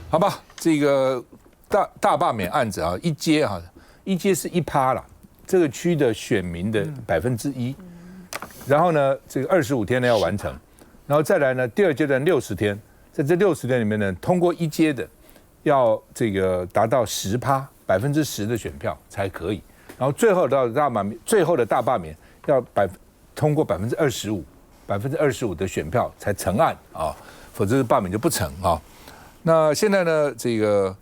好吧，这个大罢免案子啊，一阶是1%啦，这个区的选民的1%，然后呢，这个25天呢要完成，然后再来呢，第二阶段60天，在这60天里面呢，通过一阶的要这个达到10%的选票才可以，然后最后的大罢免要通过25%的选票才成案啊，否则罢免就不成啊。那现在呢，这个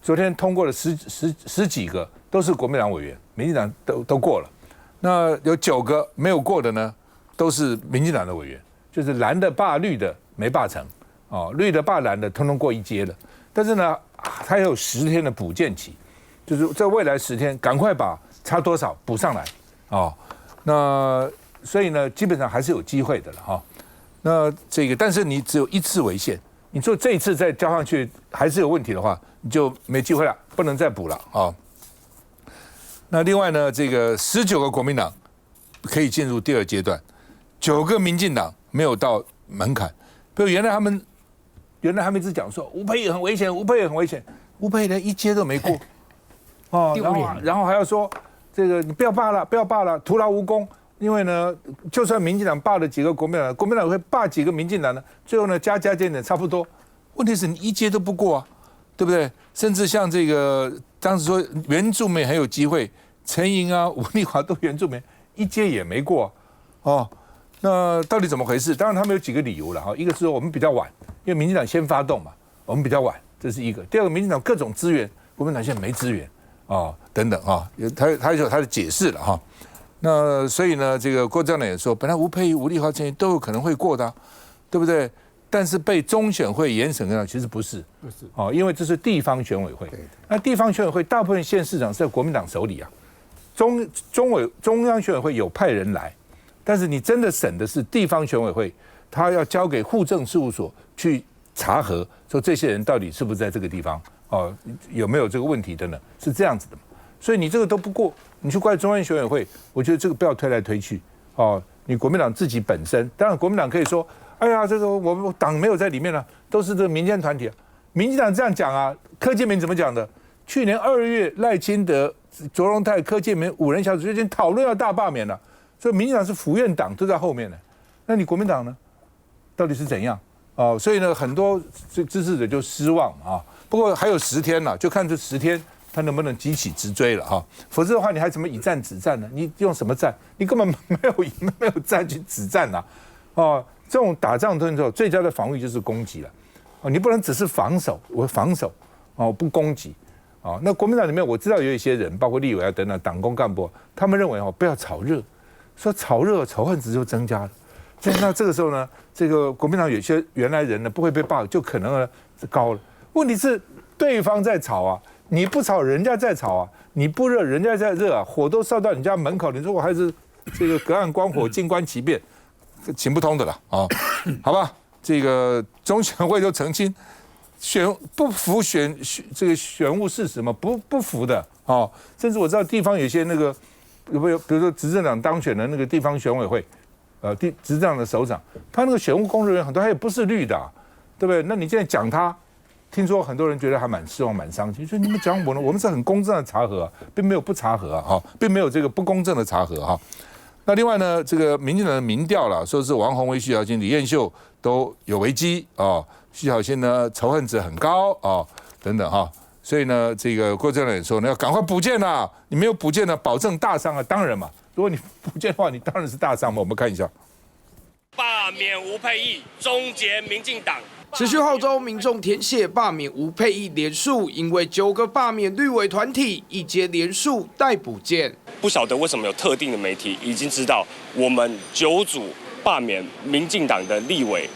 昨天通过了十几个都是国民党委员，民进党都过了。那有9个没有过的呢，都是民进党的委员，就是蓝的罢绿的没罢成，哦，绿的罢蓝的通通过一阶了。但是呢，还有10天的补件期，就是在未来10天赶快把差多少补上来，哦，那所以呢，基本上还是有机会的了哈。那这个，但是你只有1次为限。你说这一次再交上去还是有问题的话，你就没机会了，不能再补了啊。那另外呢，这个19个国民党可以进入第2阶段，9个民进党没有到门槛。比如原来他们一直讲说吴沛憶很危险，吴沛憶很危险，吴沛憶连1阶都没过，哦，然后还要说这个你不要罢了，徒劳无功。因为呢，就算民进党罢了几个国民党，国民党会罢几个民进党呢？最后呢，加减差不多。问题是你1阶都不过啊，对不对？甚至像这个当时说原住民很有机会，陈莹啊、吴丽华都原住民，1阶也没过哦。那到底怎么回事？当然他们有几个理由了哈。一个是说我们比较晚，因为民进党先发动嘛，我们比较晚，这是一个。第二个，民进党各种资源，国民党现在没资源哦，等等啊，他有他的解释了哈。那所以呢，这个郭正亮也说，本来吴沛憶、吴丽华这些都有可能会过的啊，对不对？但是被中选会严审其实不是哦，因为这是地方选委会。那地方选委会大部分县市长是在国民党手里啊，中央选委会有派人来，但是你真的审的是地方选委会，他要交给户政事务所去查核，说这些人到底是不是在这个地方哦，有没有这个问题等等，是这样子的。所以你这个都不过，你去怪中央选委会，我觉得这个不要推来推去哦。你国民党自己本身，当然国民党可以说，哎呀，这个我们党没有在里面了，都是这个民间团体啊。民进党这样讲啊，柯建铭怎么讲的？去年2月，赖清德、卓荣泰、柯建铭5人小组就已经讨论要大罢免了，所以民进党是府院党都在后面呢。那你国民党呢？到底是怎样？哦，所以呢，很多支持者就失望啊。不过还有10天了，就看这10天。他能不能急起直追了哈？否则的话，你还怎么以战止战呢？你用什么战？你根本没有战去止战呐！哦，这种打仗的时候，最佳的防御就是攻击了。哦，你不能只是防守，我防守哦，不攻击哦。那国民党里面我知道有一些人，包括立委啊等等党工干部，他们认为哦，不要炒热，说炒热仇恨值就增加了。那这个时候呢，这个国民党有些原来人呢不会被罢，就可能呢高了。问题是对方在炒啊。你不吵，人家在吵啊！你不热，人家在热啊！火都烧到你家门口，你说我还是这个隔岸观火、静观其变，行不通的了啊！好吧，这个中选会就澄清，不服这个选务事实嘛，不服的哦。甚至我知道地方有些那个，比如说执政党当选的那个地方选委会，执政党的首长，他那个选务工作人员很多，他也不是绿的，对不对？那你现在讲他。听说很多人觉得还蛮失望、蛮伤心，说你们讲我们是很公正的查核啊，并没有不查核啊，并没有这个不公正的查核哈。那另外呢，这个民进党的民调啦，说是王鸿薇、徐小新、李彦秀都有危机啊，徐小新呢仇恨值很高啊，等等哈。所以呢，这个郭正亮也说呢，要赶快补件啦，你没有补件呢，保证大伤啊。当然嘛，如果你补件的话，你当然是大伤嘛。我们看一下，罢免吴沛憶，终结民进党。持续号召民众填写罢免吴沛憶连署，因为9个罢免绿委团体1阶连署待补件。不晓得为什么有特定的媒体已经知道，我们9组罢免民进党的立委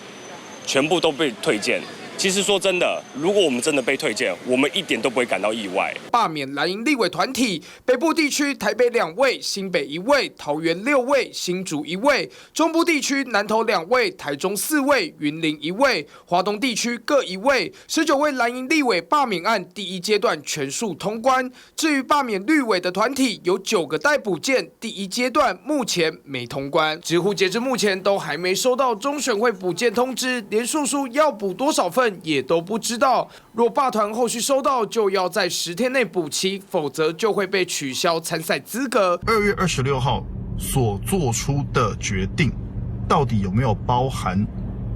全部都被退件。其实说真的，如果我们真的被退件，我们一点都不会感到意外。罢免蓝营立委团体，北部地区台北2位，新北1位，桃园6位，新竹1位；中部地区南投2位，台中4位，云林1位，华东地区各1位。19位蓝营立委罢免案第1阶段全数通关。至于罢免绿委的团体，有9个待补件，第1阶段目前没通关。直呼截至目前都还没收到中选会补件通知，连署书要补多少份？分也都不知道。若罢团后续收到，就要在10天内补齐，否则就会被取消参赛资格。2月26号所做出的决定，到底有没有包含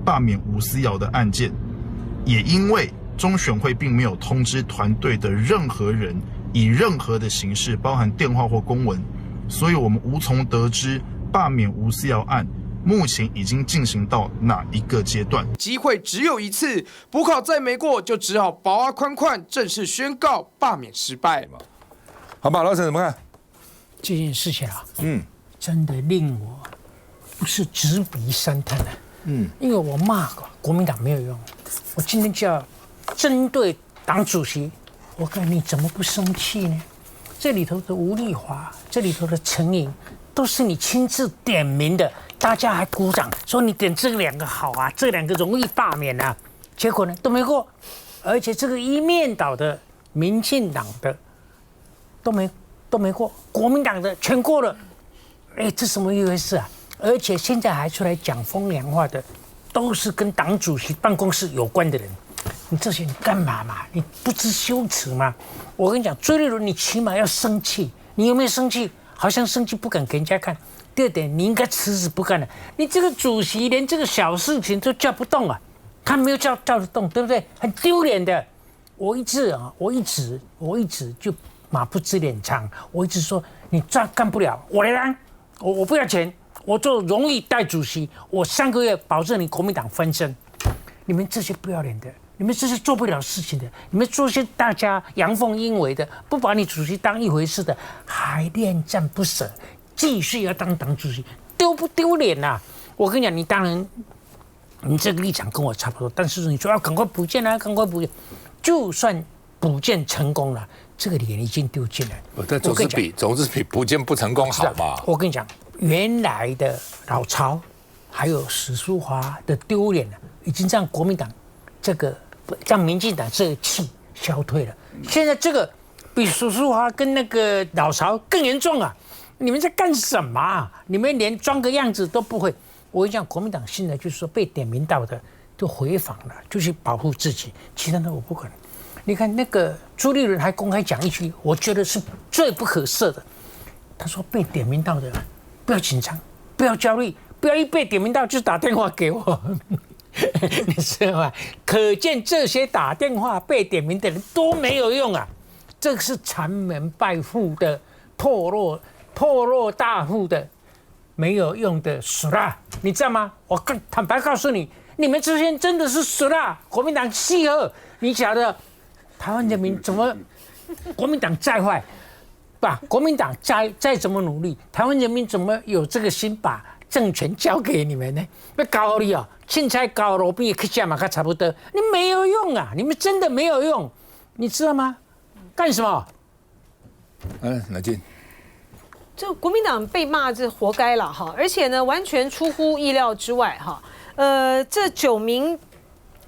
罢免吴思瑶的案件？也因为中选会并没有通知团队的任何人，以任何的形式，包含电话或公文，所以我们无从得知罢免吴思瑶案目前已经进行到哪一个阶段。机会只有一次，补考再没过，就只好保啊宽宽，正式宣告罢免失败。好吧，老沈怎么看？这件事情啊，真的令我不是直鼻三叹的。因为我骂国民党没有用，我今天就要针对党主席，我看你怎么不生气呢？这里头的吴丽华，这里头的陈莹，都是你亲自点名的，大家还鼓掌说你点这2个好啊，这2个容易罢免啊，结果呢都没过，而且这个一面倒的民进党的都没过，国民党的全过了，这什么一回事啊？而且现在还出来讲风凉话的，都是跟党主席办公室有关的人。你这些人干嘛嘛？你不知羞耻吗？我跟你讲，朱立伦，你起码要生气。你有没有生气？好像生气不敢给人家看。第二点，你应该辞职不干了。你这个主席连这个小事情都叫不动啊，他没有叫得动，对不对？很丢脸的。我一直就马不知脸长，我一直说你这干不了，我来当，我不要钱。我做荣誉代主席，我3个月保证你国民党翻身。你们这些不要脸的，你们这些做不了事情的，你们做些大家阳奉阴违的，不把你主席当一回事的，还恋战不舍，继续要当党主席，丢不丢脸呐？我跟你讲，你当然，你这个立场跟我差不多，但是你说要赶快补建啊，赶快补建，就算补建成功了，这个脸已经丢尽了。但总是比补建不成功好嘛？我跟你讲。原来的老巢，还有史书华的丢脸已经让国民党让民进党这个气消退了。现在这个比史书华跟那个老巢更严重啊！你们在干什么啊？你们连装个样子都不会。我跟你讲，国民党现在就是说被点名到的都回访了，就去保护自己，其他的我不可能。你看那个朱立伦还公开讲一句，我觉得是最不可赦的。他说被点名到的。不要紧张，不要焦虑，不要一被点名到就打电话给我，你知道吗？可见这些打电话被点名的人都没有用啊！这个是残门败户的破落大户的没有用的死啦，你知道吗？我坦白告诉你，你们这些人真的是死啦！国民党戏核，你晓得台湾人民怎么？国民党再坏。国民党再怎么努力，台湾人民怎么有这个心把政权交给你们呢？要搞你哦，凊彩搞路边去下嘛，看差不多，你没有用啊！你们真的没有用，你知道吗？干什么？来进。这国民党被骂这活该了哈，而且呢，完全出乎意料之外哈。这9名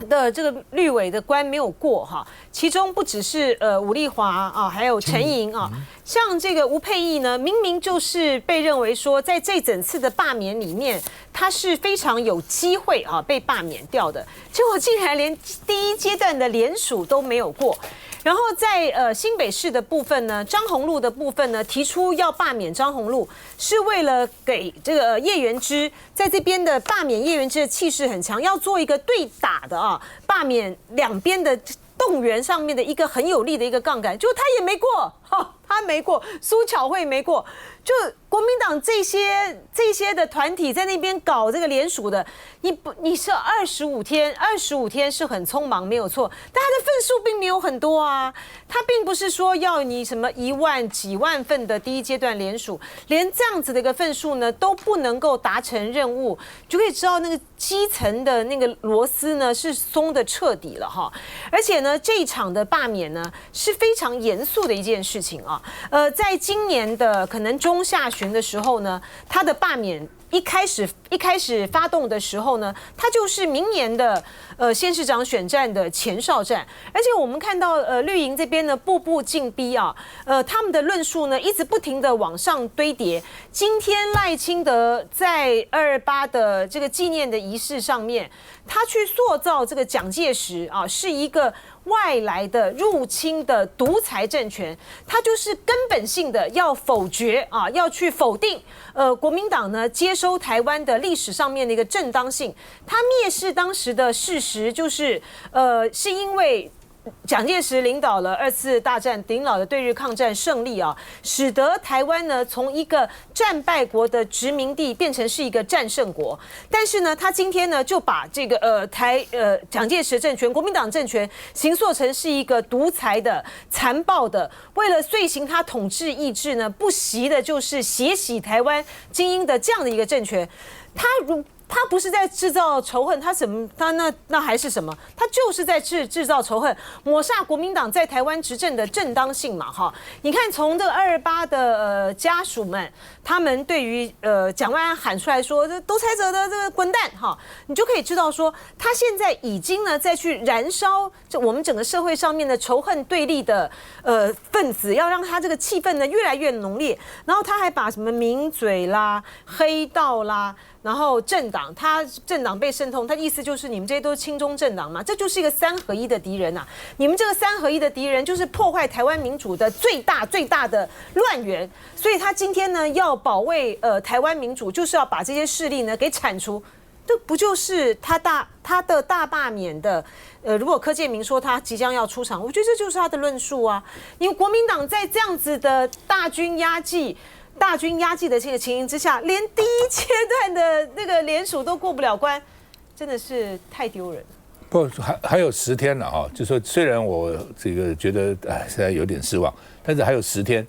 的这个绿委的官没有过哈，其中不只是吴丽华啊，还有陈莹啊，像这个吴沛忆呢，明明就是被认为说在这整次的罢免里面，他是非常有机会啊被罢免掉的，结果竟然连第1阶段的联署都没有过。然后在新北市的部分呢，张宏陆的部分呢，提出要罢免张宏陆，是为了给这个叶元之在这边的罢免叶元之的气势很强，要做一个对打的啊，罢免两边的动员上面的一个很有力的一个杠杆，就他也没过，他没过，苏巧慧没过，就国民党这些的团体在那边搞这个联署的，你是25天是很匆忙没有错，但他的份数并没有很多啊，他并不是说要你什么1万几万份的第1阶段联署，连这样子的一个份数呢都不能够达成任务，就可以知道那个基层的那个螺丝呢是松的彻底了哈，而且呢这一场的罢免呢是非常严肃的一件事情啊，在今年的可能中下旬的时候呢，他的罢免一开始发动的时候呢，它就是明年的县市长选战的前哨战，而且我们看到绿营这边呢步步进逼啊，他们的论述呢一直不停的往上堆叠。今天赖清德在228的这个纪念的仪式上面，他去塑造这个蒋介石啊是一个外来的入侵的独裁政权，他就是根本性的要否决啊，要去否定国民党呢接收台湾的历史上面的一个正当性。他蔑视当时的事实，就是是因为蒋介石领导了2次大战，领导了对日抗战胜利啊，使得台湾呢从一个战败国的殖民地变成是一个战胜国。但是呢，他今天呢就把这个蒋介石政权、国民党政权形塑成是一个独裁的、残暴的，为了遂行他统治意志呢，不惜的就是血洗台湾精英的这样的一个政权。他不是在制造仇恨，他那还是什么？他就是在制造仇恨，抹煞国民党在台湾执政的正当性嘛！哈，你看从这个228的家属们，他们对于蒋万安喊出来说这独裁者的这个滚蛋哈，你就可以知道说，他现在已经呢再去燃烧我们整个社会上面的仇恨对立的分子，要让他这个气氛呢越来越浓烈。然后他还把什么名嘴啦、黑道啦。然后政党被渗透，他的意思就是你们这些都是亲中政党嘛，这就是一个3合1的敌人啊！你们这个3合1的敌人就是破坏台湾民主的最大的乱源，所以他今天呢要保卫台湾民主，就是要把这些势力呢给铲除。这不就是他的大罢免的？如果柯建铭说他即将要出场，我觉得这就是他的论述啊！因为国民党在这样子的大军压境的这个情形之下，连第一阶段的那个联署都过不了关，真的是太丢人了。不，还有10天了哈，就说虽然我这个觉得现在有点失望，但是还有10天，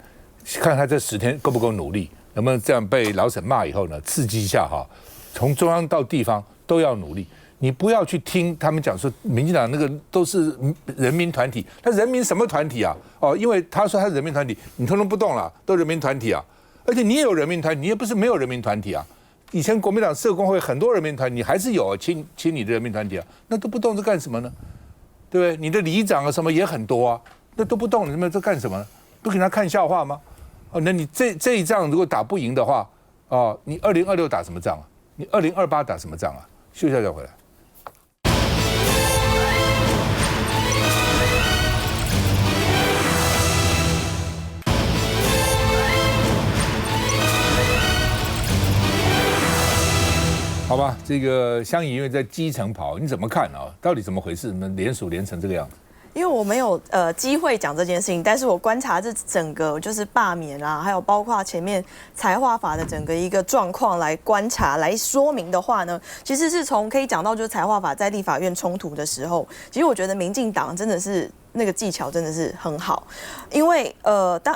看他这10天够不够努力，能不能这样被老沈骂以后呢，刺激一下哈，从中央到地方都要努力。你不要去听他们讲说民进党那个都是人民团体，那人民什么团体啊？哦，因为他说他是人民团体，你通通不动了，都人民团体啊。而且你也有人民团体，你也不是没有人民团体啊。以前国民党社工会很多人民团体，你还是有亲你的人民团体啊，那都不动是干什么呢？对不对？你的里长啊什么也很多啊，那都不动，你们这干什么呢？不给他看笑话吗？哦，那你这一仗如果打不赢的话，哦，你2026打什么仗啊？你2028打什么仗啊？休息一下再回来。好吧，这个香怡因为在基层跑，你怎么看啊？到底怎么回事？能连署连成这个样子？因为我没有机会讲这件事情，但是我观察这整个就是罢免啊，还有包括前面财划法的整个一个状况来观察来说明的话呢，其实是从可以讲到就是财划法在立法院冲突的时候，其实我觉得民进党真的是那个技巧真的是很好，因为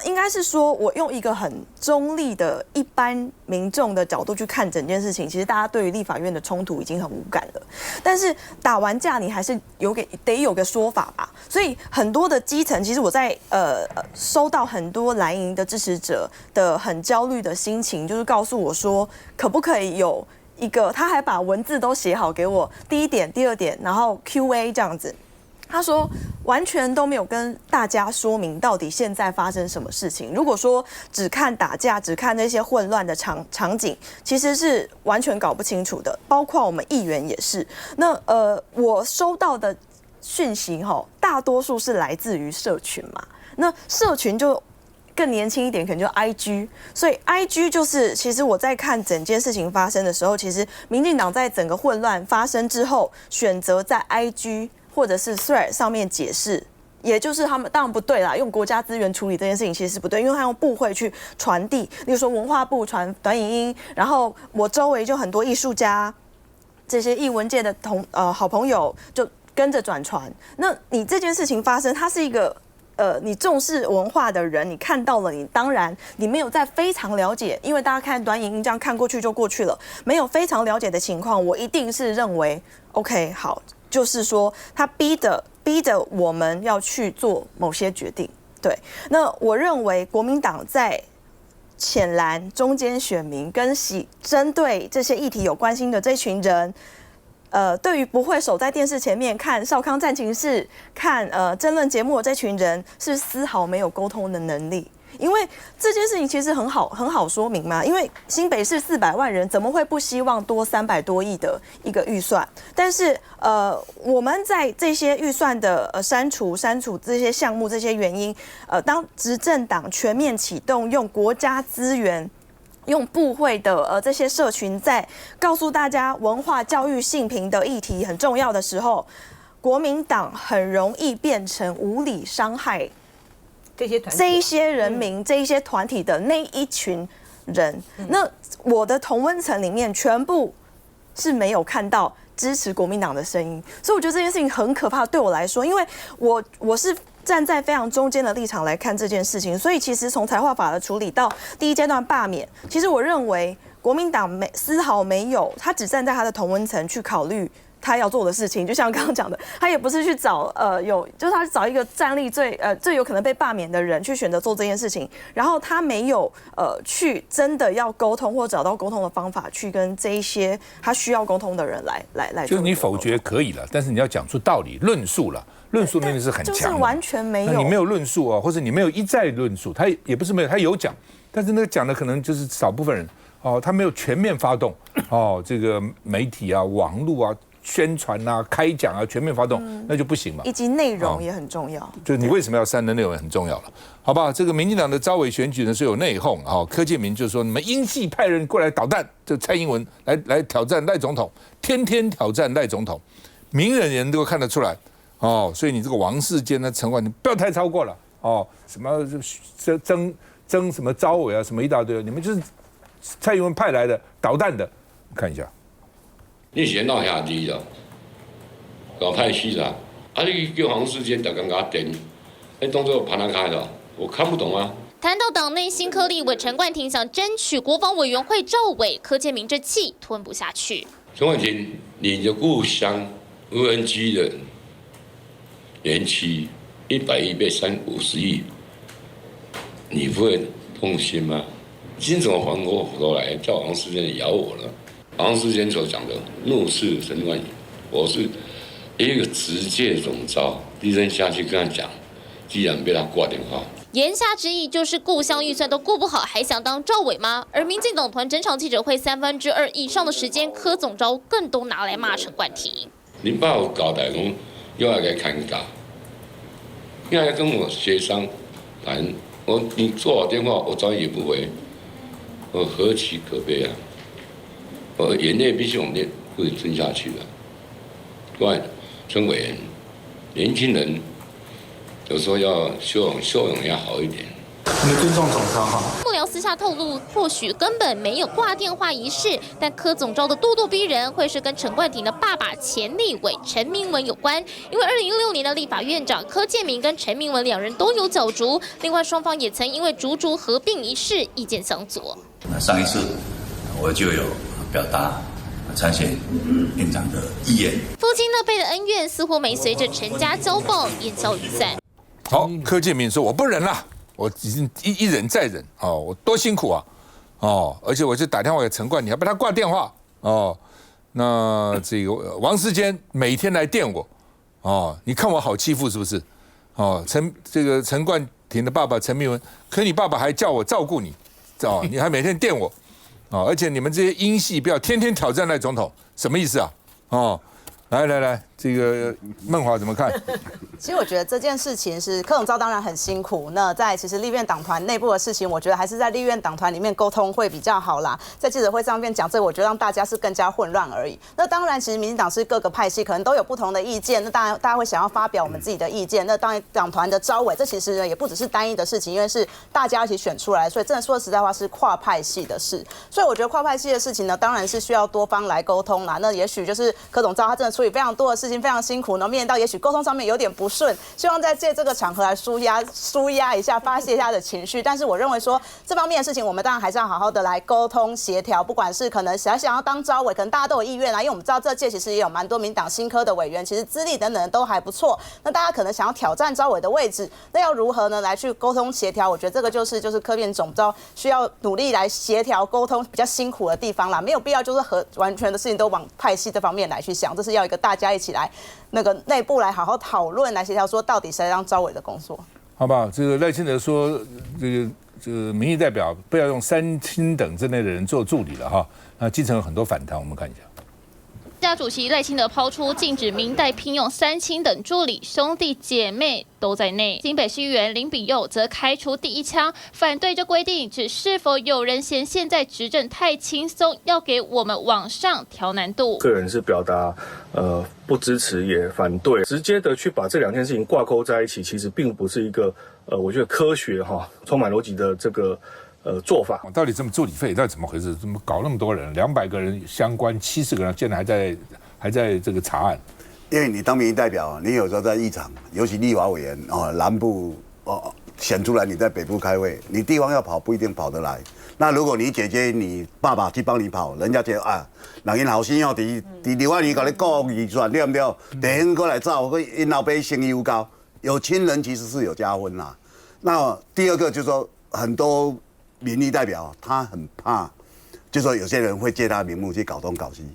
应该是说我用一个很中立的一般民众的角度去看整件事情，其实大家对于立法院的冲突已经很无感了，但是打完架你还是得有个说法吧，所以很多的基层，其实我在收到很多蓝营的支持者的很焦虑的心情，就是告诉我说可不可以有一个，他还把文字都写好给我，第1点、第2点，然后 Q&A 这样子。他说完全都没有跟大家说明到底现在发生什么事情。如果说只看打架，只看那些混乱的场景，其实是完全搞不清楚的。包括我们议员也是。那我收到的讯息大多数是来自于社群嘛。那社群就更年轻一点，可能就 IG， 所以 IG 就是其实我在看整件事情发生的时候，其实民进党在整个混乱发生之后，选择在 IG。或者是 Thread 上面解释，也就是他们当然不对啦，用国家资源处理这件事情其实是不对，因为他用部会去传递，例如说文化部传短影音，然后我周围就很多艺术家，这些艺文界的好朋友就跟着转传。那你这件事情发生，它是一个你重视文化的人，你看到了，你当然你没有在非常了解，因为大家看短影音这样看过去就过去了，没有非常了解的情况，我一定是认为 OK 好。就是说，他逼着我们要去做某些决定。对，那我认为国民党在浅蓝中间选民跟针对这些议题有关心的这群人，对于不会守在电视前面看少康战情室、看争论节目的这群人，是丝毫没有沟通的能力。因为这件事情其实很好说明嘛。因为新北市400万人，怎么会不希望多300多亿的一个预算？但是我们在这些预算的删除这些项目这些原因，当执政党全面启动，用国家资源。用部会的这些社群在告诉大家文化教育性平的议题很重要的时候，国民党很容易变成无理伤害这一些人民、这一些团体的那一群人。那我的同温层里面全部是没有看到支持国民党的声音，所以我觉得这件事情很可怕。对我来说，因为我是站在非常中间的立场来看这件事情，所以其实从财划法的处理到第一阶段罢免，其实我认为国民党丝毫没有，他只站在他的同温层去考虑他要做的事情。就像刚刚讲的，他也不是去找就是他找一个战力最有可能被罢免的人去选择做这件事情，然后他没有去真的要沟通或找到沟通的方法去跟这一些他需要沟通的人来。就是你否决可以了，但是你要讲出道理、论述了。论述能力是很强的，就是完全没有。那你没有论述啊，或者你没有一再论述，他也不是没有，他有讲，但是那个讲的可能就是少部分人哦，他没有全面发动哦，这个媒体啊、网络啊、宣传啊、开讲啊，全面发动，那就不行嘛。以及内容也很重要，就是你为什么要删的内容也很重要了，好不好？这个民进党的召委选举呢是有内讧啊，柯建铭就说你们英系派人过来捣蛋，这蔡英文来挑战赖总统，天天挑战赖总统，明人都看得出来。哦，所以你这个王世坚呢、陈冠，你不要太超过了哦。什么争什么召委啊，什么一大堆，你们就是蔡英文派来的捣蛋的。看一下，你先闹下地了，搞派系啦。你叫王世坚打刚刚点，当作盘他开的，我看不懂啊。谈到党内新科立委陈冠廷想争取国防委员会召委，柯建铭这气吞不下去。陈冠廷，你的故乡无人机的。延期100亿被50亿，你不会痛心吗？今怎么还过头来叫王世坚咬我了？王世坚所讲的怒斥陈冠廷，我是一个直接总召，低声下去跟他讲，既然被他挂电话。言下之意就是故乡预算都顾不好，还想当召委吗？而民进党团整场记者会2/3以上的时间，柯总召更都拿来骂陈冠廷。你把我搞大讲，又要来看尬。应该跟我协商，你做好电话，我早也不回，我何其可悲啊！我眼泪必须往会吞下去的。另外，陈委员，年轻人有时候要修养要好一点。你尊重总召哈。幕僚私下透露，或许根本没有挂电话仪式，但柯总召的咄咄逼人，会是跟陈冠廷的爸爸前立委陈明文有关。因为2016年的立法院长柯建铭跟陈明文两人都有角逐，另外双方也曾因为竹合并一事意见相左。上一次我就有表达参选院长的意愿。夫妻那辈的恩怨似乎没随着陈家交暴烟消云散。好，柯建铭说：“我不忍了。”我已经一忍再忍哦，我多辛苦啊哦，而且我就打电话给陈冠廷，还被他挂电话哦。那这个王世坚每天来电我哦，你看我好欺负是不是？哦，陈冠廷的爸爸陈明文，可你爸爸还叫我照顾你哦，你还每天电我哦，而且你们这些英系不要天天挑战赖总统，什么意思啊？哦。来，这个孟华怎么看？其实我觉得这件事情是柯总召当然很辛苦。那在其实立院党团内部的事情，我觉得还是在立院党团里面沟通会比较好啦。在记者会上面讲这个，我觉得让大家是更加混乱而已。那当然，其实民进党是各个派系可能都有不同的意见，那当然大家会想要发表我们自己的意见。那当然党团的召委，这其实呢也不只是单一的事情，因为是大家一起选出来，所以真的说实在话是跨派系的事。所以我觉得跨派系的事情呢，当然是需要多方来沟通啦。那也许就是柯总召他真的处理非常多的事情，非常辛苦，面临到也许沟通上面有点不顺，希望在借这个场合来舒压一下，发泄一下的情绪。但是我认为说这方面的事情，我们当然还是要好好的来沟通协调。不管是可能想要当召委，可能大家都有意愿啦，因为我们知道这届其实也有蛮多民党新科的委员，其实资历等等都还不错。那大家可能想要挑战召委的位置，那要如何呢来去沟通协调？我觉得这个就是柯变总召需要努力来协调沟通比较辛苦的地方啦，没有必要就是完全的事情都往派系这方面来去想，这是要一个大家一起来那个内部来好好讨论来协调，说到底谁当召委的工作。好不好？这个赖清德说，这个民意代表不要用3星等之类的人做助理了哈。那基层有很多反弹，我们看一下。家主席赖清德抛出禁止民代聘用3星等助理，兄弟姐妹都在内。新北市议员林秉佑则开出第一枪，反对这规定，指是否有人嫌现在执政太轻松，要给我们往上调难度。个人是表达不支持也反对，直接的去把这2件事情挂钩在一起，其实并不是一个我觉得科学充满逻辑的这个。做法到底这么助理费到底怎么回事？怎么搞那么多人？200个人相关，70个人现在还在这个查案。因为你当民意代表，你有时候在议场，尤其立法委员南部选出来，你在北部开会，你地方要跑不一定跑得来。那如果你姐姐、你爸爸去帮你跑，人家觉得啊，人因好心要伫另外你搞你顾预算对不对？地方过来找，因老爸生意又高，有亲人其实是有加分啦。那第二个就是说很多。民意代表他很怕，就说有些人会借他名目去搞东搞西，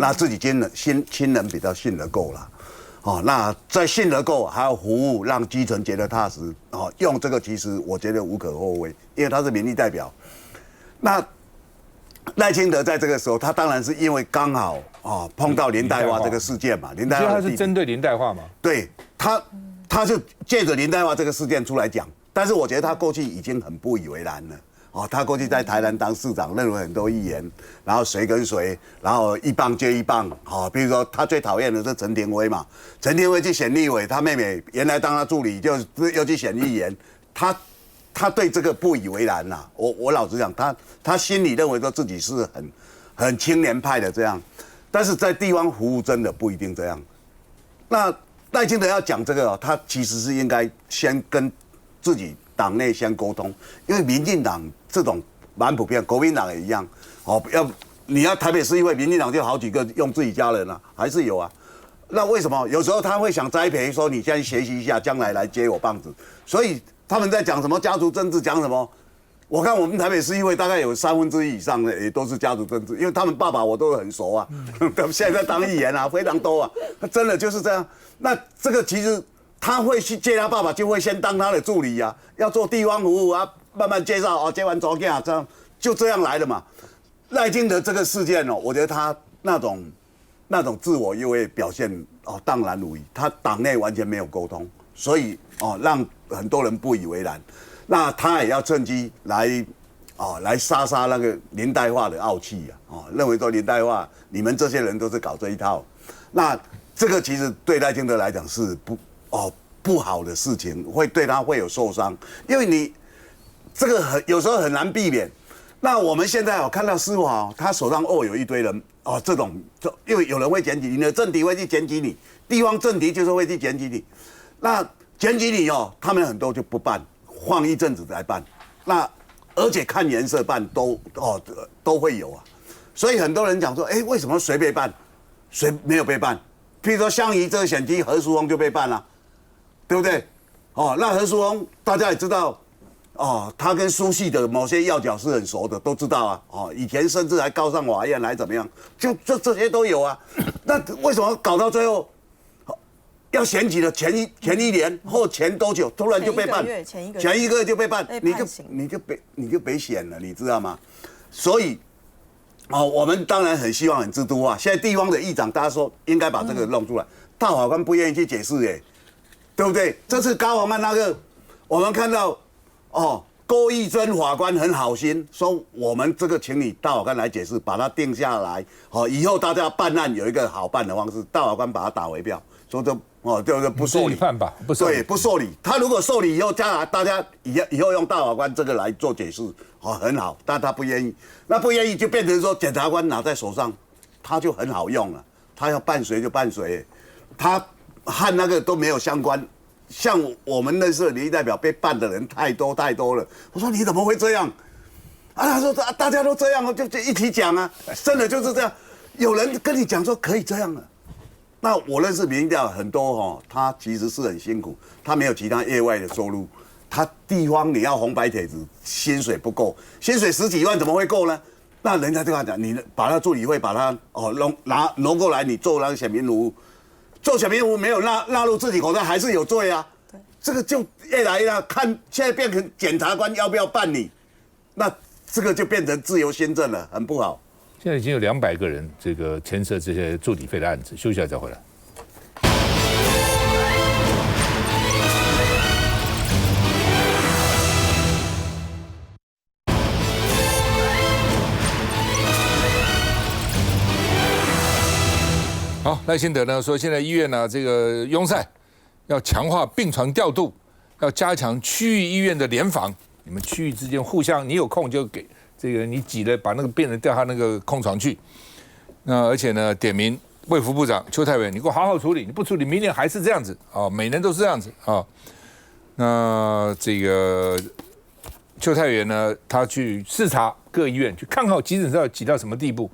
那自己亲人比较信得够了，那在信得够还要服务，让基层觉得踏实，用这个其实我觉得无可厚非，因为他是民意代表。那赖清德在这个时候，他当然是因为刚好碰到林代化这个事件嘛，林代化他是针对林代化嘛？对，他就借着林代化这个事件出来讲，但是我觉得他过去已经很不以为然了。他过去在台南当市长，认为很多议员，然后谁跟谁，然后一棒接一棒，比如说他最讨厌的是陈廷辉嘛，陈廷辉去选立委，他妹妹原来当他助理，就又去选议员，他对这个不以为然啦。我老实讲，他心里认为说自己是很青年派的这样，但是在地方服务真的不一定这样。那赖清德要讲这个，他其实是应该先跟自己党内先沟通，因为民进党这种蛮普遍，国民党也一样。你要台北市议会，民进党就好几个用自己家人啊，还是有啊。那为什么有时候他会想栽培，说你先学习一下，将来来接我棒子？所以他们在讲什么家族政治，讲什么？我看我们台北市议会大概有1/3以上的也都是家族政治，因为他们爸爸我都很熟啊，他们现在当议员啊，非常多啊，真的就是这样。那这个其实。他会去接他爸爸，就会先当他的助理啊，要做地方服务啊，慢慢介绍接完走啊，这样就这样来的嘛。赖清德这个事件我觉得他那种自我优越表现荡然无遗，他党内完全没有沟通，所以让很多人不以为然。那他也要趁机来杀那个林代化的傲气啊，认为说林代化你们这些人都是搞这一套，那这个其实对赖清德来讲是不好的事情，会对他会有受伤，因为你这个有时候很难避免。那我们现在看到师傅他手上有一堆人这种，因为有人会检举你的政敌会去检举你，地方政敌就是会去检举你，那检举你他们很多就不办，放一阵子再办，那而且看颜色办都会有啊，所以很多人讲说，为什么谁被办，谁没有被办？譬如说香宜这个选区何淑峰就被办了。对不对？那何淑峰大家也知道，他跟苏系的某些要角是很熟的，都知道啊。以前甚至还告上法院来怎么样？就这些都有啊。那为什么搞到最后要选举的前一年或前多久，突然就被办？前一个月就被办，你就别选了，你知道吗？所以我们当然很希望很制度化。现在地方的议长大家说应该把这个弄出来，大法官不愿意去解释对不对？这次高虹安那个，我们看到郭义珍法官很好心，说我们这个请你大法官来解释，把它定下来，以后大家办案有一个好办的方式。大法官把它打回票，说就是不受理判吧，不受理。他如果受理以后，大家以后用大法官这个来做解释，很好，但他不愿意，那不愿意就变成说检察官拿在手上，他就很好用了，他要办谁就办谁，他。和那个都没有相关，像我们认识的民意代表被办的人太多了。我说你怎么会这样？他说大家都这样就一起讲啊，真的就是这样。有人跟你讲说可以这样了，那我认识民意代表很多他其实是很辛苦，他没有其他业外的收入，他地方你要红白帖子，薪水不够，薪水10几万怎么会够呢？那人家就跟他讲，你把他助理费把他挪过来，你做那个选民服务。做选民服务没有纳入自己口袋，还是有罪啊。这个就越来越看，现在变成检察官要不要办理，那这个就变成自由新政了，很不好。现在已经有200个人这个牵涉这些助理费的案子，休息一下再回来。好，赖清德呢说，现在医院呢这个拥塞要强化病床调度，要加强区域医院的联防，你们区域之间互相，你有空就给这个你挤了，把那个病人调他那个空床去。那而且呢，点名卫福部长邱泰源，你给我好好处理，你不处理，明年还是这样子啊，每年都是这样子啊。那这个邱泰源呢，他去视察各医院，去看看急诊室要挤到什么地步。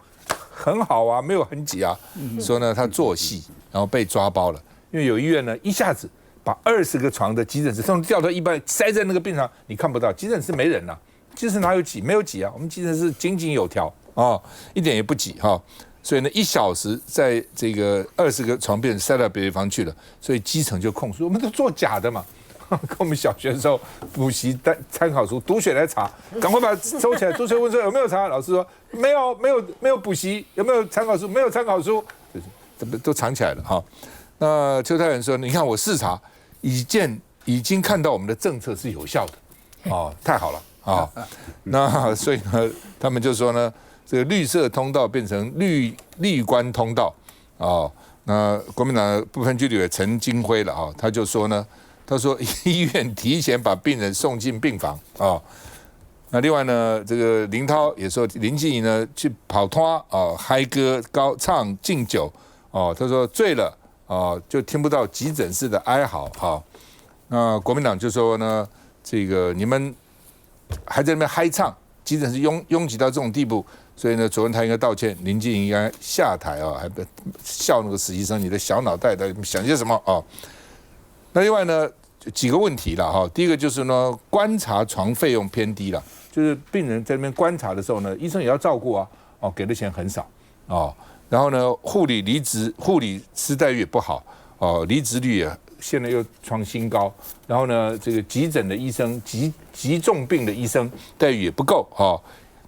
很好啊，没有很挤啊。说呢，他做戏，然后被抓包了。因为有医院呢，一下子把20个床的急诊室从调到一般塞在那个病床，你看不到，急诊室没人了、急诊室哪有挤？没有挤啊，我们急诊室井井有条啊，一点也不挤哈。所以呢，1小时在这个20个床变塞到别的地方去了，所以基层就控诉我们都做假的嘛。跟我们小学的时候补习参考书读写来查，赶快把它收起来。同学问说有没有查，老师说没有补习，有没有参考书？没有参考书，都藏起来了哈。那邱泰源说，你看我视察，已经看到我们的政策是有效的，哦，太好了啊。那所以呢，他们就说呢，这个绿色通道变成绿关通道哦。那国民党的不分区立委陈金辉了啊，他就说呢。他说医院提前把病人送进病房啊。那另外呢，这个林涛也说林静怡呢去跑拖啊，嗨歌高唱敬酒哦。他说醉了啊，就听不到急诊室的哀嚎哈。那国民党就说呢，这个你们还在那边嗨唱，急诊室拥挤到这种地步，所以呢，昨天他应该道歉，林静怡应该下台啊，还笑那个实习生，你的小脑袋在想些什么啊？那另外呢，几个问题了哈。第一个就是呢，观察床费用偏低了，就是病人在那边观察的时候呢，医生也要照顾啊，哦，给的钱很少哦。然后呢，护理师待遇也不好哦，离职率也现在又创新高。然后呢，这个急诊的医生、急重病的医生待遇也不够哦。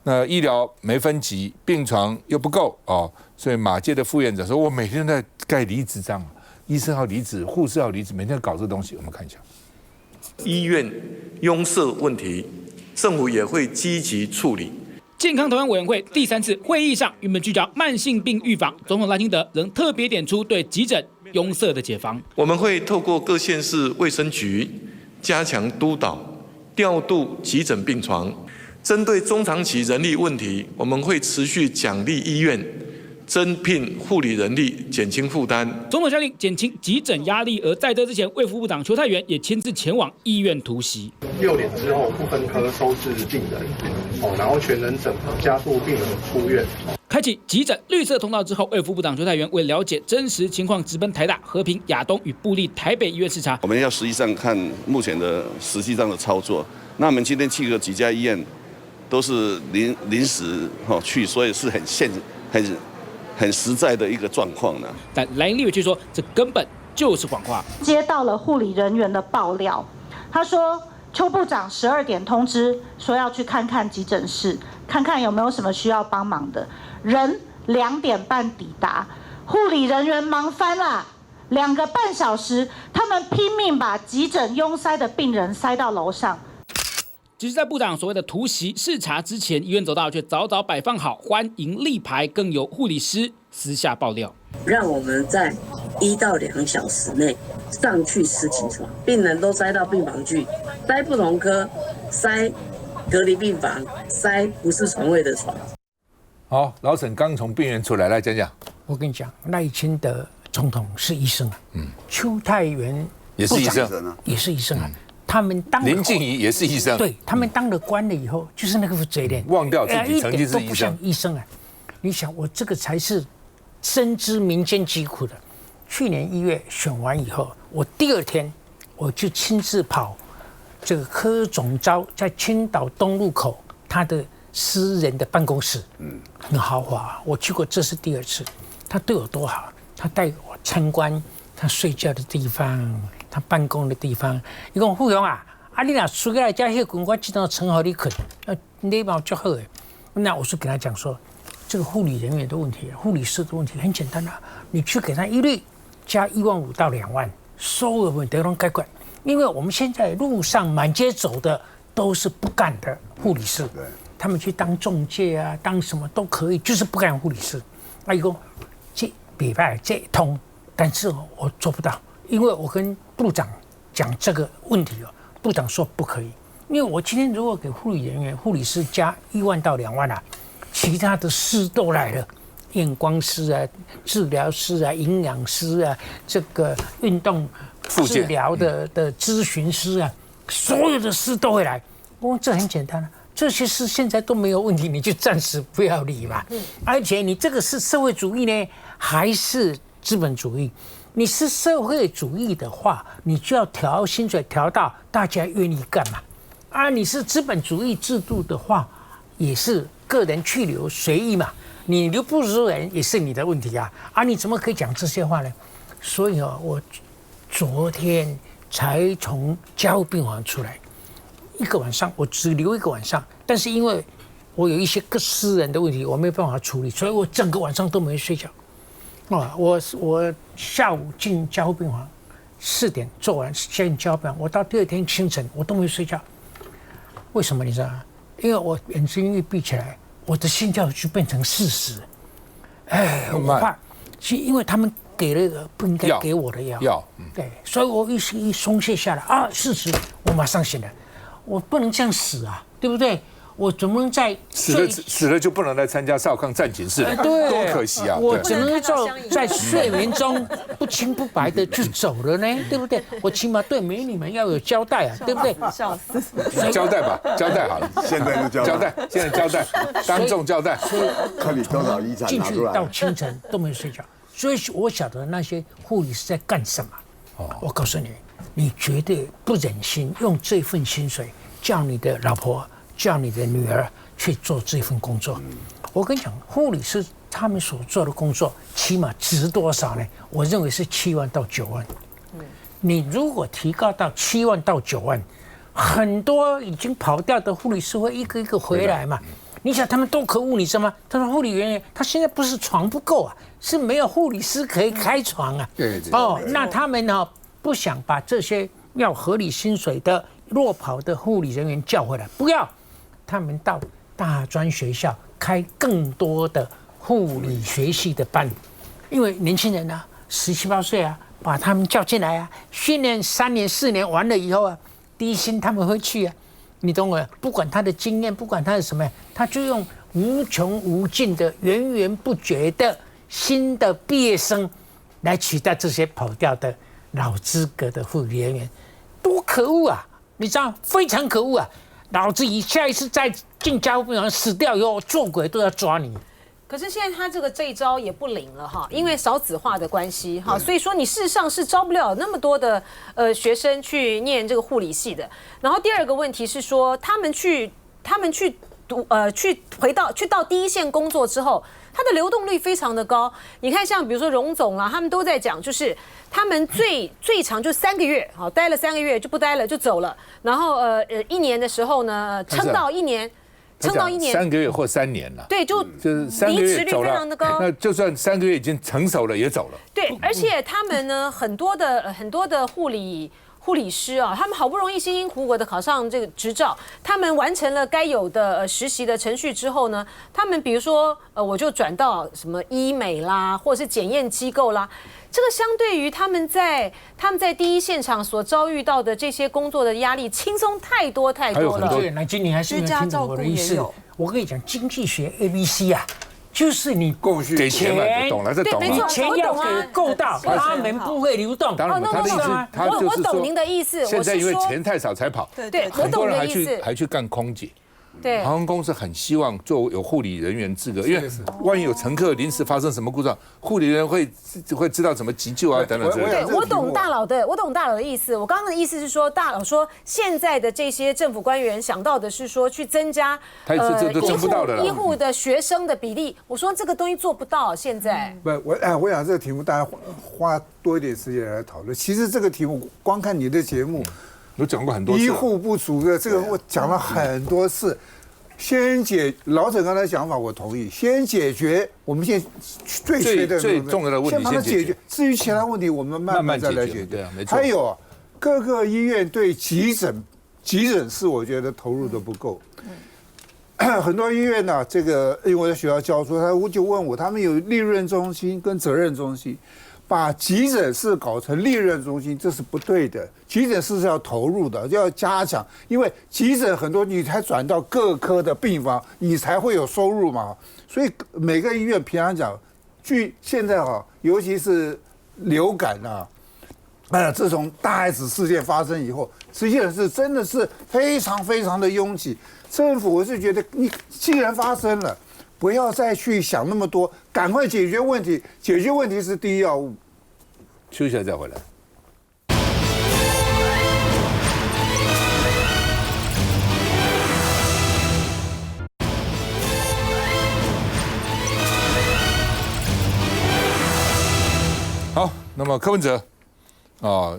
那医疗没分级，病床又不够哦，所以马偕的副院长说，我每天在盖离职章。医生要离职，护士要离职，每天搞这东西，我们看一下。医院拥塞问题，政府也会积极处理。健康讨论委员会第3次会议上，原本聚焦慢性病预防，总统赖清德仍特别点出对急诊拥塞的解方。我们会透过各县市卫生局加强督导，调度急诊病床。针对中长期人力问题，我们会持续奖励医院。增聘护理人力，减轻负担。总统下令减轻急诊压力，而在这之前，卫福部长邱泰源也亲自前往医院突袭。6点之后不分科收治病人，然后全人整合，加速病人出院。开启急诊绿色通道之后，卫福部长邱泰源为了解真实情况，直奔台大、和平、亚东与部立台北医院视察。我们要实际上看目前的实际上的操作。那我们今天去的几家医院都是临时去，所以是很实在的一个状况呢。但蓝营立委却说，这根本就是谎话。接到了护理人员的爆料，他说邱部长12点通知说要去看看急诊室，看看有没有什么需要帮忙的。人2点半抵达，护理人员忙翻了，2个半小时，他们拼命把急诊拥塞的病人塞到楼上。只是在部长所谓的突袭视察之前，医院走道却早早摆放好欢迎立牌，更有护理师私下爆料，让我们在1到2小时内上去10几床，病人都塞到病房去，塞不同科，塞隔离病房，塞不是床位的床。好，老沈刚从病院出来，来讲讲。我跟你讲，赖清德总统是医生啊，邱泰源也是医生，也是医生啊。他们当林静怡也是医生，对他们当了官了以后，就是那个嘴脸，忘掉自己曾经是医生，一点都不像医生啊！你想，我这个才是深知民间疾苦的。去年1月选完以后，我第2天我就亲自跑这个柯总召在青岛东路口他的私人的办公室，很豪华，我去过，这是第2次。他对我多好，他带我参观他睡觉的地方。他办公的地方，伊讲副雄啊，你若出来加迄群，我即张床互你困，礼貌就好诶。那我是给他讲说，这个护理人员的问题，护理师的问题很简单啊，你去给他一律加15000到2万，所有问题都能解决。因为我们现在路上满街走的都是不干的护理师，他们去当中介啊，当什么都可以，就是不干护理师。伊讲这礼拜这通，但是我做不到，因为我跟部长讲这个问题哦，部长说不可以。因为我今天如果给护理人员、护理师加1万到2万啊，其他的师都来了，验光师啊、治疗师啊、营养师啊、这个运动治疗的咨询师啊，所有的师都会来。我说这很简单啊，这些事现在都没有问题，你就暂时不要理嘛。而且你这个是社会主义呢，还是资本主义？你是社会主义的话，你就要调薪水调到大家愿意干嘛。你是资本主义制度的话，也是个人去留随意嘛，你留不住人也是你的问题啊！你怎么可以讲这些话呢？所以我昨天才从加护病房出来，一个晚上我只留一个晚上，但是因为我有一些个私人的问题，我没办法处理，所以我整个晚上都没睡觉。我下午进加护病房4点做完进加护病房，我到第二天清晨我都没睡觉。为什么你知道吗？因为我眼睛一闭起来，我的心跳就变成40。我怕，因为他们给了一个不应该给我的药，对，所以我一松懈下来40，我马上醒来，我不能这样死啊，对不对？我怎么能在死了就不能来参加少康战情室了？对，多可惜啊！我只能在睡眠中不清不白的就走了呢，对不对？我起码对美女们要有交代啊，对不对？笑死！交代吧，交代好了，现在就交代，现在交代，当众交代。看你多少遗产进去拿出来。到清晨都没有睡觉，所以我晓得那些护理是在干什么。我告诉你，你绝对不忍心用这份薪水叫你的老婆。叫你的女儿去做这份工作，我跟你讲，护理师他们所做的工作，起码值多少呢？我认为是7万到9万。你如果提高到7万到9万，很多已经跑掉的护理师会一个一个回来嘛。你想他们多可恶，你知道吗？他说护理人员他现在不是床不够啊，是没有护理师可以开床啊。那他们呢不想把这些要合理薪水的落跑的护理人员叫回来，不要。他们到大专学校开更多的护理学系的班，因为年轻人啊，17、18岁啊，把他们叫进来啊，训练3年4年完了以后啊，低薪他们会去啊，你懂我？不管他的经验，不管他的什么，他就用无穷无尽的、源源不绝的新的毕业生来取代这些跑掉的老资格的护理人员，多可恶啊！你知道，非常可恶啊！老子下一次再进加护病房死掉以后，做鬼都要抓你。可是现在他这一招也不灵了哈，因为少子化的关系哈，所以说你事实上是招不了那么多的学生去念这个护理系的。然后第二个问题是说，他们去读去到第一线工作之后，他的流动率非常的高。你看像比如说荣总啊，他们都在讲，就是他们最长就3个月，好，待了3个月就不待了就走了。然后1年的时候呢，撑到1年，3个月或3年了。对，就是3个月走了，离职率非常的高。那就算3个月已经成熟了，也走了。对，而且他们呢，很多的护理师啊，他们好不容易辛辛苦苦的考上这个执照，他们完成了该有的实习的程序之后呢，他们比如说我就转到什么医美啦，或者是检验机构啦，这个相对于他们在第一现场所遭遇到的这些工作的压力，轻松太多了。对，那今年还是没有听懂我的意思。我跟你讲，经济学 ABC 啊。就是你给钱嘛，懂了，这懂了。你钱要给够到，他们不会流动。当然，他的意思，他就是说，我懂您的意思。现在因为钱太少才跑，对，很多人还去干空姐。对，航空公司很希望做有护理人员资格，因为万一有乘客临时发生什么故障，护理人会知道怎么急救啊等等之类的。对，我懂大佬的意思。我刚刚的意思是说，大佬说现在的这些政府官员想到的是说去增加医护的学生的比例。我说这个东西做不到，现在。不，我想这个题目大家花多一点时间来讨论。其实这个题目光看你的节目，我讲过很多次，医护不足的这个我讲了很多次。先老沈刚才讲法，我同意。先解决我们现在最缺的、最重要的问题，先把它解决。至于其他问题，我们慢慢再来解决。对啊，没错。还有各个医院对急诊室，我觉得投入的不够。很多医院呢，这个因为我在学校教书，他就问我，他们有利润中心跟责任中心。把急诊室搞成利润中心，这是不对的。急诊室是要投入的，要加强，因为急诊很多你才转到各科的病房，你才会有收入嘛。所以每个医院平常讲，据现在尤其是流感自从大 S 事件发生以后，急诊室真的是非常非常的拥挤。政府我是觉得，你既然发生了，不要再去想那么多，赶快解决问题。解决问题是第一要务。休息一下再回来。好，那么柯文哲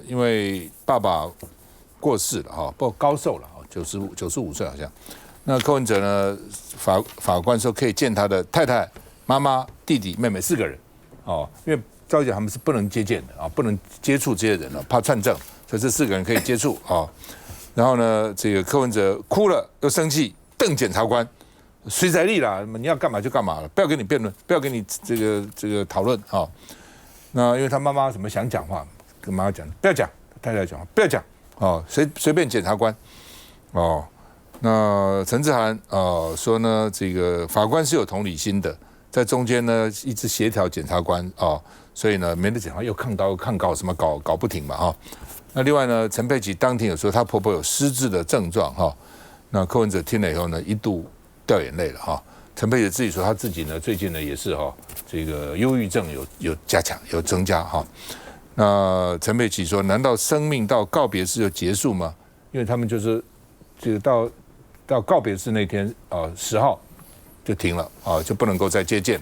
因为爸爸过世了不高寿了95岁好像。那柯文哲呢，法官说可以见他的太太、妈妈、弟弟、妹妹4个人，因为照讲他们是不能接见的不能接触这些人怕串证，所以这4个人可以接触然后呢，这个柯文哲哭了又生气，瞪检察官，随在力啦，你要干嘛就干嘛了，不要跟你辩论，不要跟你这个讨论那因为他妈妈什么想讲话，跟妈妈讲不要讲，太太讲话不要讲随便检察官那陈志涵说呢，这个法官是有同理心的，在中间呢一直协调检察官所以呢免得检察官又抗刀抗告什么搞不停嘛那另外呢，陈佩琪当庭有说她婆婆有失智的症状那柯文哲听了以后呢一度掉眼泪了陈佩琪自己说她自己呢最近呢也是这个忧郁症有加强有增加那陈佩琪说，难道生命到告别式就结束吗？因为他们就是这个到告别式那天10号就停了就不能够再接见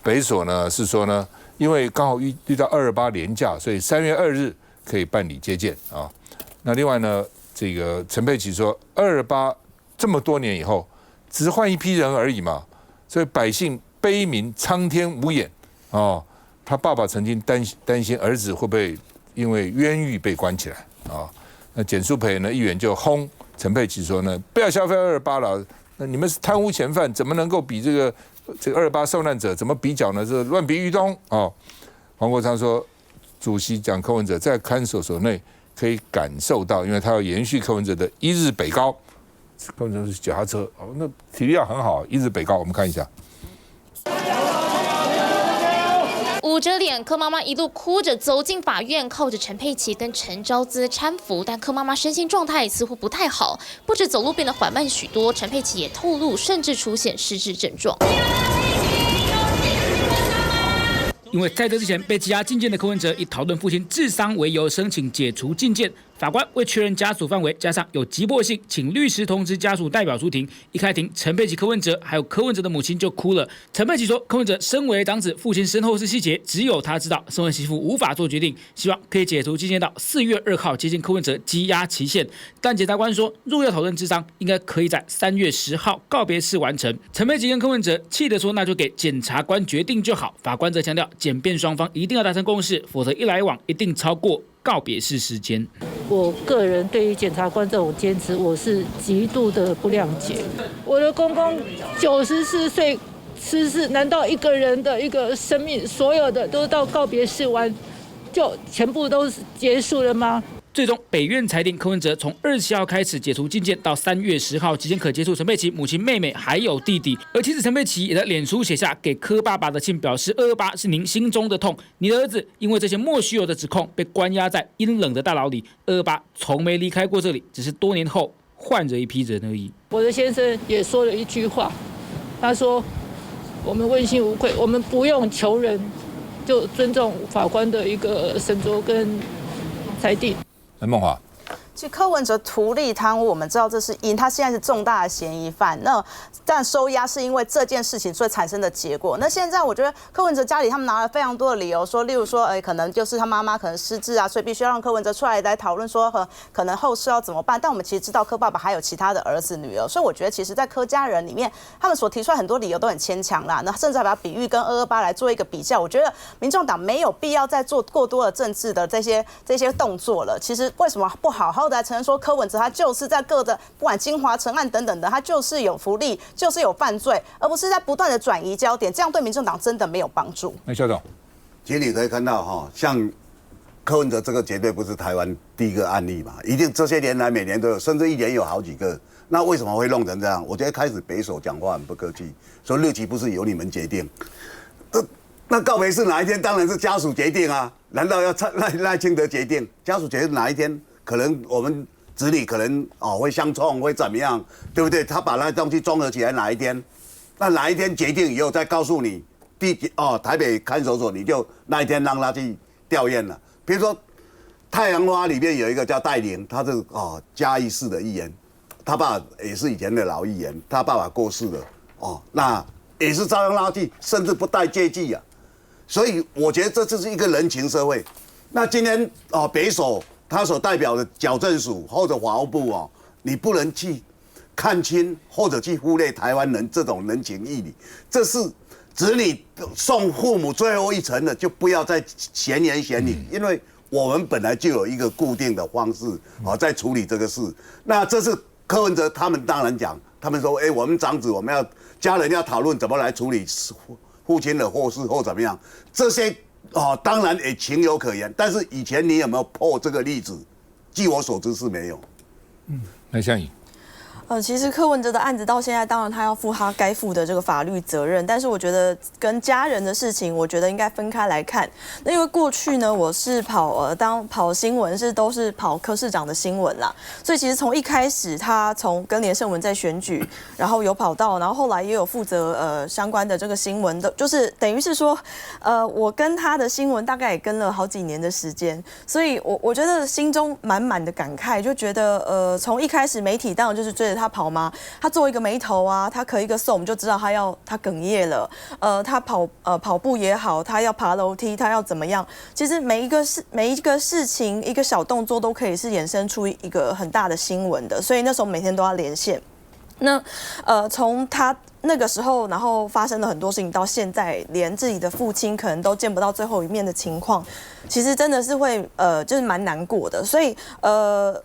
北所呢是说呢，因为刚好遇到228连假，所以3月2日可以办理接见那另外呢，这个陈佩琪说，228这么多年以后，只换一批人而已嘛，所以百姓悲鸣苍天无眼他爸爸曾经担心儿子会不会因为冤狱被关起来那简舒培呢议员就轰陈佩琪说呢，不要消费228了，那你们是贪污嫌犯，怎么能够比这个228受难者怎么比较呢？这乱比喻中黄国昌说，主席讲柯文哲在看守所内可以感受到，因为他要延续柯文哲的一日北高，柯文哲是脚踏车那体力要很好，一日北高，我们看一下。捂着脸，柯妈妈一路哭着走进法院，靠着陈佩琪跟陈昭姿搀扶，但柯妈妈身心状态似乎不太好，不止走路变得缓慢许多，陈佩琪也透露，甚至出现失智症状。因为在这之前被羁押禁见的柯文哲，以讨论父亲治丧为由申请解除禁见。法官为确认家属范围，加上有急迫性，请律师通知家属代表出庭。一开庭，陈佩琪、柯文哲还有柯文哲的母亲就哭了。陈佩琪说，柯文哲身为长子，父亲身后事细节只有他知道，身为媳妇无法做决定，希望可以解除禁见到4月2号接近柯文哲羁押期限。但检察官说，若要讨论治丧，应该可以在3月10号告别式完成。陈佩琪跟柯文哲气得说，那就给检察官决定就好。法官则强调，检辩双方一定要达成共识，否则一来往一定超过告别式时间。我个人对于检察官这种坚持，我是极度的不谅解。我的公公94岁失智，难道一个人的一个生命，所有的都到告别式完，就全部都结束了吗？最终，北院裁定柯文哲从27号开始解除禁见，到3月10号期间可接触陈佩琪母亲、妹妹还有弟弟。而妻子陈佩琪也在脸书写下给柯爸爸的信，表示228是您心中的痛，你的儿子因为这些莫须有的指控被关押在阴冷的大牢里，228从没离开过这里，只是多年后换着一批人而已。我的先生也说了一句话，他说：“我们问心无愧，我们不用求人就尊重法官的一个审酌跟裁定。孟华。其实柯文哲图利贪污，我们知道这是因他现在是重大的嫌疑犯，但收押是因为这件事情所产生的结果。那现在我觉得柯文哲家里他们拿了非常多的理由，说例如说，可能就是他妈妈可能失智啊，所以必须要让柯文哲出来讨论说，可能后事要怎么办。但我们其实知道柯爸爸还有其他的儿子女儿，所以我觉得其实在柯家人里面，他们所提出来很多理由都很牵强啦。那甚至还把比喻跟228来做一个比较，我觉得民众党没有必要再做过多的政治的这些动作了。其实为什么不好好的来承认说柯文哲他就是在各的不管金华城案等等的，他就是有福利，就是有犯罪，而不是在不断的转移焦点，这样对民众党真的没有帮助。肖总，其实你可以看到哈，像柯文哲这个绝对不是台湾第一个案例嘛，一定这些年来每年都有，甚至一年有好几个。那为什么会弄成这样？我觉得开始北首讲话很不客气，说日期不是由你们决定。那告别式哪一天？当然是家属决定啊！难道要赖清德决定？家属决定哪一天？可能我们子女可能会相冲，会怎么样，对不对？他把那东西综合起来哪一天？那哪一天决定以后再告诉你，台北看守所你就那一天让他去吊唁了。比如说太阳花里面有一个叫戴玲，他是嘉义市的议员，他爸也是以前的老议员，他爸爸过世了那也是照样拉去，甚至不带借记啊。所以我觉得这就是一个人情社会。那今天北首他所代表的矫正署或者法务部你不能去看清或者去忽略台湾人这种人情义理，这是子女送父母最后一程的，就不要再闲言闲语，因为我们本来就有一个固定的方式在处理这个事。那这是柯文哲他们当然讲，他们说我们长子我们要家人要讨论怎么来处理父亲的祸事或怎么样，这些当然也情有可原，但是以前你有没有破这个例子？据我所知是没有。赖香吟。其实柯文哲的案子到现在，当然他要负他该负的这个法律责任，但是我觉得跟家人的事情，我觉得应该分开来看。那因为过去呢，我是跑新闻都是跑柯市长的新闻啦，所以其实从一开始他从跟连胜文在选举，然后有跑到，然后后来也有负责相关的这个新闻的，就是等于是说我跟他的新闻大概也跟了好几年的时间，所以我觉得心中满满的感慨，就觉得从一开始媒体当然就是追着他跑吗？他做一个眉头啊，他咳一个嗽，我们就知道他哽咽了。他跑步也好，他要爬楼梯，他要怎么样？其实每一个事情，一个小动作都可以是衍生出一个很大的新闻的。所以那时候每天都要连线。那从他那个时候，然后发生了很多事情，到现在连自己的父亲可能都见不到最后一面的情况，其实真的是会就是蛮难过的。所以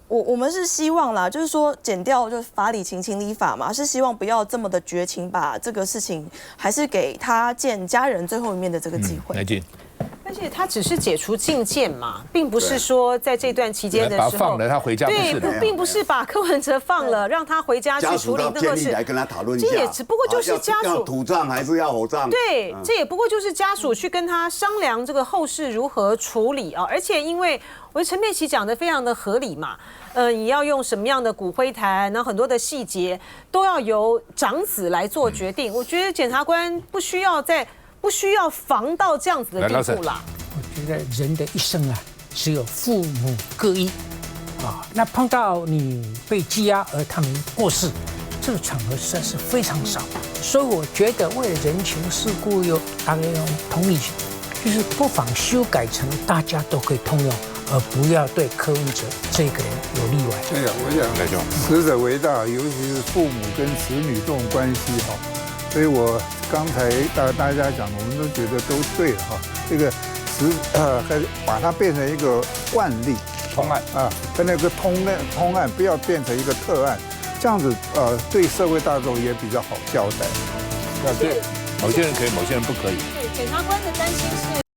我们是希望啦，就是说减掉就法理情情理法嘛，是希望不要这么的绝情，把这个事情还是给他见家人最后一面的这个机会。来进。而且他只是解除禁见嘛，并不是说在这段期间的时候把他放了，他回家不是对，并不是把柯文哲放了，让他回家去处理这个事。来跟他讨论一下，这也只不过就是家属要土葬还是要火葬？对，这也不过就是家属去跟他商量这个后事如何处理啊。而且因为我觉得陈佩琪讲的非常的合理嘛，你要用什么样的骨灰坛，然后很多的细节都要由长子来做决定。我觉得检察官不需要防到这样子的地步啦。我觉得人的一生啊，只有父母各一那碰到你被羁押而他们过世，这个场合实在是非常少。所以我觉得为了人情世故有大家用同理心，就是不妨修改成大家都可以通用，而不要对柯文哲这个人有例外。对呀，我想死者为大，尤其是父母跟子女这种关系所以我刚才大家讲，我们都觉得都对了这个把它变成一个惯例通案跟那个通案不要变成一个特案，这样子对社会大众也比较好交代。对，某些人可以，某些人不可以。对，检察官的担心是。